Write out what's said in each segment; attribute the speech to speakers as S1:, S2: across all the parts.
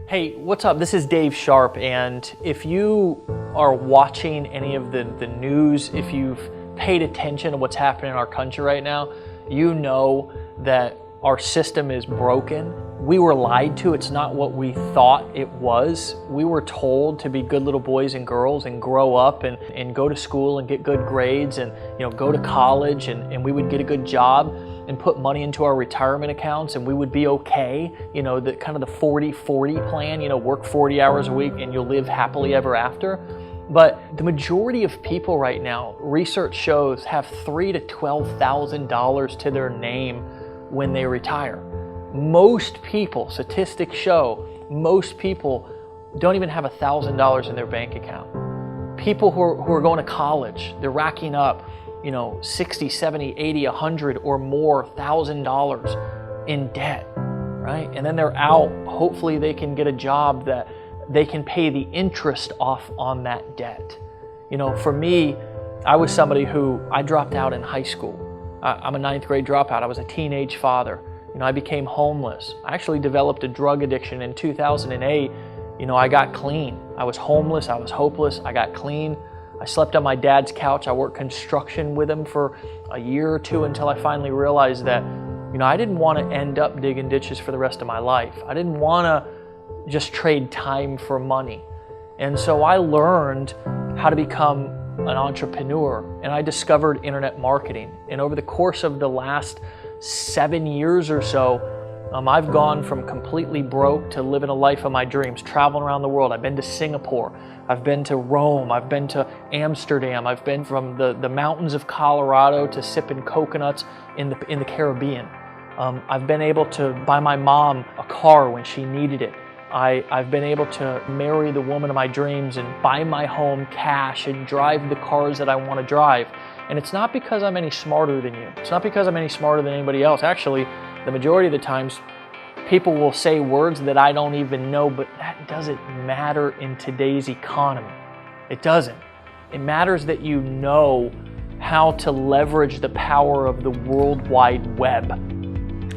S1: Hey, what's up? This is Dave Sharp, and if you are watching any of the news, if you've paid attention to what's happening in our country right now, you know that our system is broken. We were lied to. It's not what we thought it was. We were told to be good little boys and girls and grow up and go to school and get good grades and go to college and we would get a good job and put money into our retirement accounts and we would be okay. The kind of the 40-40 plan, work 40 hours a week and you'll live happily ever after. But the majority of people right now, research shows, have $3,000 to $12,000 to their name when they retire. Most people, statistics show, most people don't even have $1,000 in their bank account. People who are going to college, they're racking up, 60, 70, 80, 100 or more $1,000 in debt, right? And then they're out. Hopefully they can get a job that they can pay the interest off on that debt. For me, I was somebody who I dropped out in high school. I'm a 9th grade dropout. I was a teenage father. I became homeless. I actually developed a drug addiction in 2008. I got clean. I was homeless. I was hopeless. I got clean. I slept on my dad's couch. I worked construction with him for a year or two until I finally realized that, I didn't want to end up digging ditches for the rest of my life. I didn't want to just trade time for money. And so I learned how to become an entrepreneur, and I discovered internet marketing. And over the course of the last 7 years or so, I've gone from completely broke to living a life of my dreams, traveling around the world. I've been to Singapore, I've been to Rome, I've been to Amsterdam, I've been from the mountains of Colorado to sipping coconuts in the Caribbean. I've been able to buy my mom a car when she needed it. I've been able to marry the woman of my dreams and buy my home cash and drive the cars that I want to drive. And it's not because I'm any smarter than you. It's not because I'm any smarter than anybody else. Actually, the majority of the times, people will say words that I don't even know, but that doesn't matter in today's economy. It doesn't. It matters that you know how to leverage the power of the World Wide Web.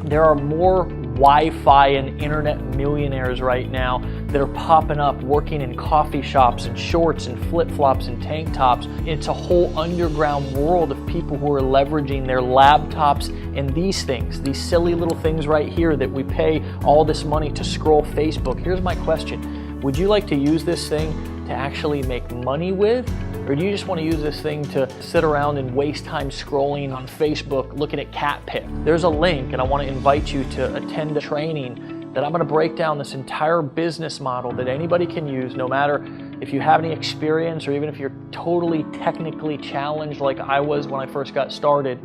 S1: There are more Wi-Fi and internet millionaires right now that are popping up working in coffee shops and shorts and flip-flops and tank tops. It's a whole underground world of people who are leveraging their laptops and these things, these silly little things right here that we pay all this money to scroll Facebook. Here's my question. Would you like to use this thing to actually make money with? Or do you just want to use this thing to sit around and waste time scrolling on Facebook looking at cat pic? There's a link, and I want to invite you to attend a training that I'm going to break down this entire business model that anybody can use, no matter if you have any experience or even if you're totally technically challenged like I was when I first got started.